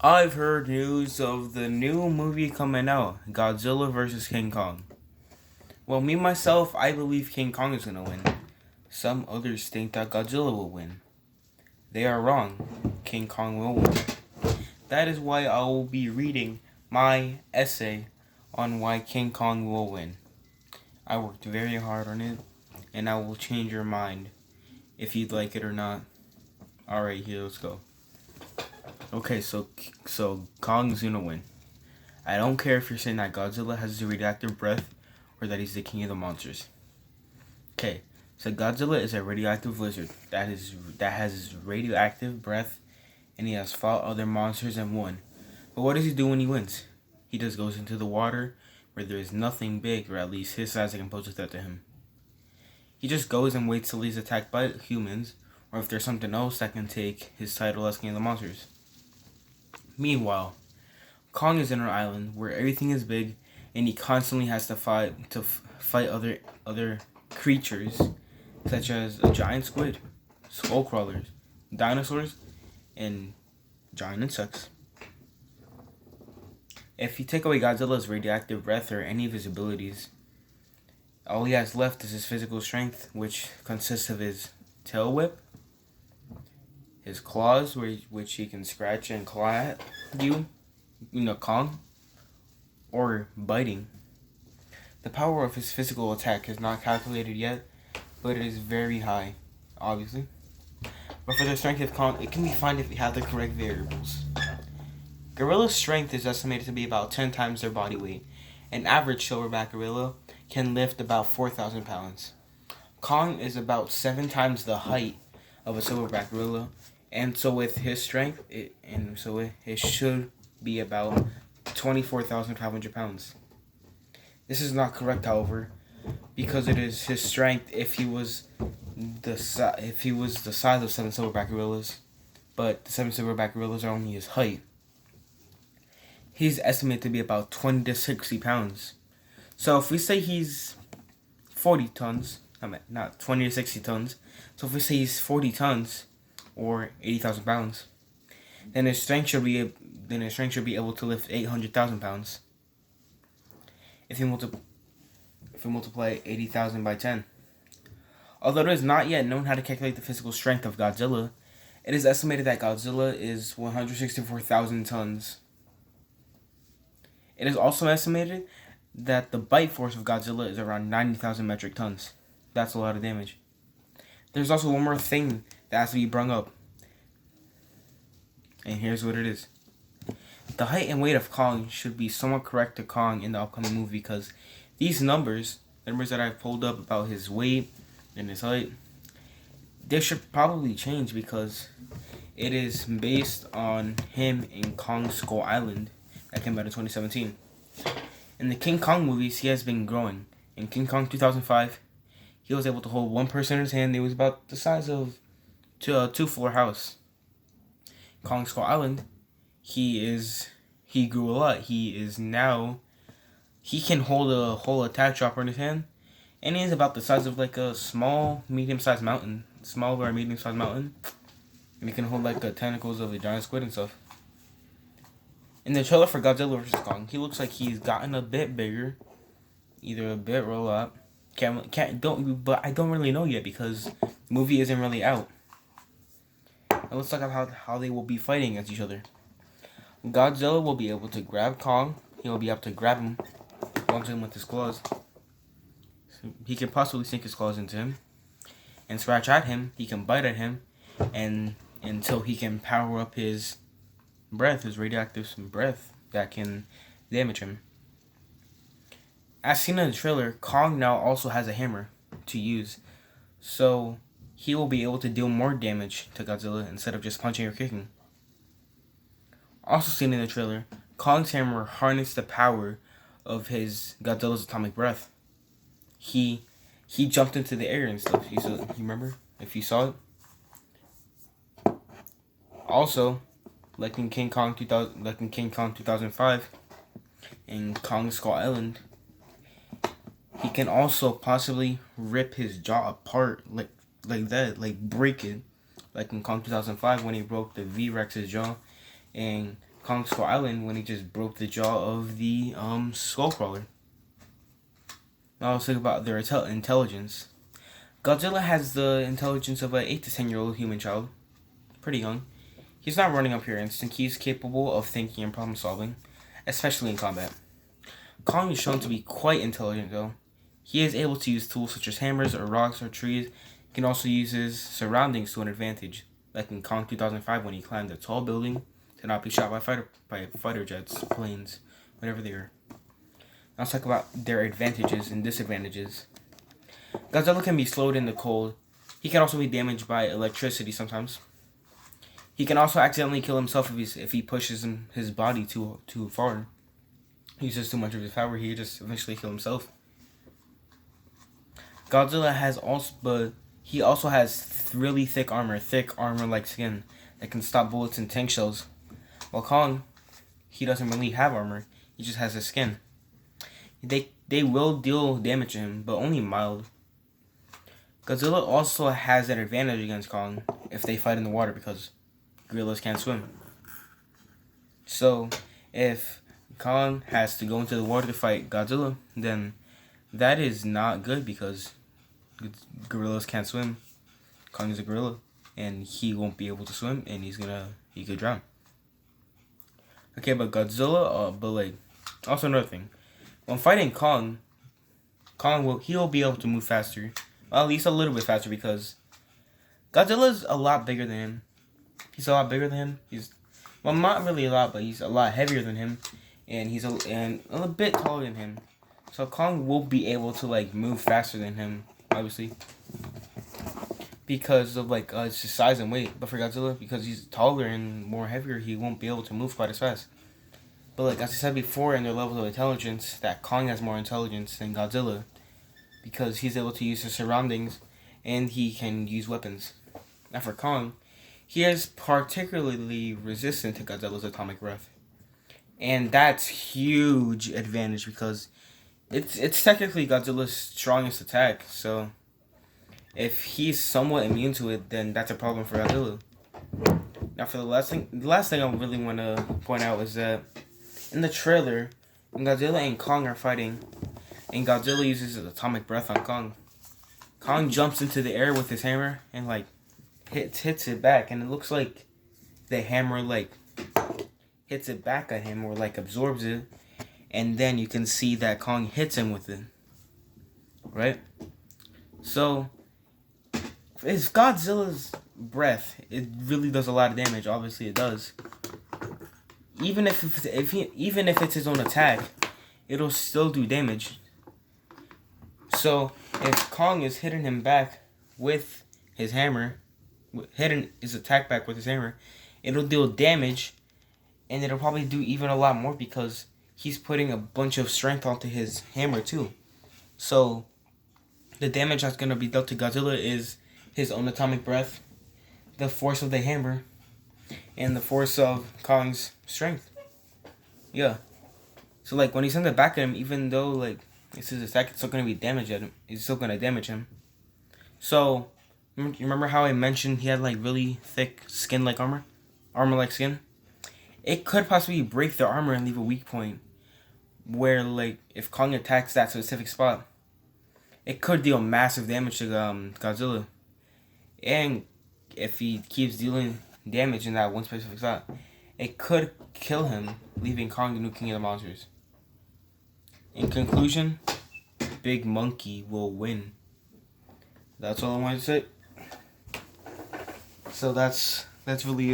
I've heard news of the new movie coming out, Godzilla vs. King Kong. Well, me myself, I believe King Kong is gonna win. Some others think that Godzilla will win. They are wrong. King Kong will win. That is why I will be reading my essay on why King Kong will win. I worked very hard on it, and I will change your mind if you'd like it or not. Alright, here, let's go. Okay, so Kong's gonna win. I don't care if you're saying that Godzilla has a radioactive breath or that he's the king of the monsters. Okay, so Godzilla is a radioactive lizard that has radioactive breath, and he has fought other monsters and won. But what does he do when he wins? He just goes into the water where there is nothing big, or at least his size, that can pose a threat to him. He just goes and waits till he's attacked by humans, or if there's something else that can take his title as king of the monsters. Meanwhile, Kong is in an island where everything is big, and he constantly has to fight other creatures, such as a giant squid, skull crawlers, dinosaurs, and giant insects. If you take away Godzilla's radioactive breath or any of his abilities, all he has left is his physical strength, which consists of his tail whip, his claws, which he can scratch and claw at you, Kong, or biting. The power of his physical attack is not calculated yet, but it is very high, obviously. But for the strength of Kong, it can be found if you have the correct variables. Gorilla's strength is estimated to be about 10 times their body weight. An average silverback gorilla can lift about 4,000 pounds. Kong is about 7 times the height of a silverback gorilla, and so with his strength, it should be about 24,500 pounds. This is not correct, however, because it is his strength if he was the size of 7 silverback gorillas, but the 7 silverback gorillas are only his height. He's estimated to be about 20 to 60 pounds. So if we say he's 40 tons, not 20 to 60 tons, so if we say he's 40 tons, or 80,000 pounds, then his strength should be able to lift 800,000 pounds. If you multiply 80,000 by 10. Although it is not yet known how to calculate the physical strength of Godzilla, it is estimated that Godzilla is 164,000 tons. It is also estimated that the bite force of Godzilla is around 90,000 metric tons. That's a lot of damage. There's also one more thing that has to be brung up. And here's what it is. The height and weight of Kong should be somewhat correct to Kong in the upcoming movie, because these numbers that I've pulled up about his weight and his height, they should probably change because it is based on him in Kong Skull Island that came out in 2017. In the King Kong movies, he has been growing. In King Kong 2005, he was able to hold one person in his hand. It was about the size of a two-floor house. Kong Skull Island, he grew a lot. He can hold a whole attack chopper in his hand, and he is about the size of like a small, medium-sized mountain. Small or medium-sized mountain. And he can hold like the tentacles of a giant squid and stuff. In the trailer for Godzilla vs. Kong, he looks like he's gotten a bit bigger, either a bit or a lot. But I don't really know yet because the movie isn't really out. And let's talk about how they will be fighting against each other. Godzilla will be able to grab Kong. He will be able to grab him, launch him with his claws. So he can possibly sink his claws into him and scratch at him. He can bite at him, and until he can power up his breath, his radioactive breath that can damage him. As seen in the trailer, Kong now also has a hammer to use, so he will be able to deal more damage to Godzilla instead of just punching or kicking. Also seen in the trailer, Kong's hammer harnessed the power of his Godzilla's atomic breath. He jumped into the air and stuff. You remember? If you saw it. Also, like in King Kong 2005, in Kong Skull Island, he can also possibly rip his jaw apart like that, like break it, like in Kong 2005 when he broke the V-Rex's jaw, and Kong Skull Island when he just broke the jaw of the Skullcrawler. Now let's think about their intelligence. Godzilla has the intelligence of an 8 to 10-year-old human child. Pretty young. He's not running up here instant. He's capable of thinking and problem solving, especially in combat. Kong is shown to be quite intelligent though. He is able to use tools such as hammers or rocks or trees. He can also use his surroundings to an advantage, like in Kong 2005 when he climbed a tall building to not be shot by fighter jets, planes, whatever they are. Now let's talk about their advantages and disadvantages. Godzilla can be slowed in the cold. He can also be damaged by electricity sometimes. He can also accidentally kill himself if he pushes his body too far. He uses too much of his power. He just eventually kill himself. Godzilla he also has really thick armor like skin that can stop bullets and tank shells. While Kong, he doesn't really have armor. He just has his skin. They will deal damage to him, but only mild. Godzilla also has an advantage against Kong if they fight in the water because gorillas can't swim. So, if Kong has to go into the water to fight Godzilla, then that is not good because gorillas can't swim. Kong is a gorilla, and he won't be able to swim, and he could drown. Okay, but Godzilla, also another thing, when fighting Kong will be able to move faster, well, at least a little bit faster because Godzilla's a lot bigger than him. He's a lot bigger than him. He's not really a lot, but he's a lot heavier than him, and he's a bit taller than him. So Kong will be able to move faster than him, obviously, because of his size and weight. But for Godzilla, because he's taller and more heavier, he won't be able to move quite as fast. But as I said before, in their levels of intelligence, that Kong has more intelligence than Godzilla, because he's able to use his surroundings, and he can use weapons. Now for Kong, he is particularly resistant to Godzilla's atomic breath. And that's huge advantage because it's technically Godzilla's strongest attack. So if he's somewhat immune to it, then that's a problem for Godzilla. Now for the last thing I really want to point out is that in the trailer, when Godzilla and Kong are fighting, and Godzilla uses his atomic breath on Kong, Kong jumps into the air with his hammer and hits it back, and it looks like the hammer hits it back at him or absorbs it, and then you can see that Kong hits him with it, right? So it's Godzilla's breath. It really does a lot of damage. Obviously, it does. Even if it's his own attack, it'll still do damage. So if Kong is hitting him back with his hammer, hitting his attack back with his hammer, it'll deal damage, and it'll probably do even a lot more because he's putting a bunch of strength onto his hammer too. So the damage that's gonna be dealt to Godzilla is his own atomic breath, the force of the hammer, and the force of Kong's strength. Yeah. So when he sends it back at him, even though it's his attack, it's still gonna be damage at him. It's still gonna damage him. So you remember how I mentioned he had really thick skin like armor like skin? It could possibly break the armor and leave a weak point where if Kong attacks that specific spot, it could deal massive damage to Godzilla. And if he keeps dealing damage in that one specific spot, it could kill him, leaving Kong the new king of the monsters. In conclusion, Big Monkey will win. That's all I wanted to say. So that's really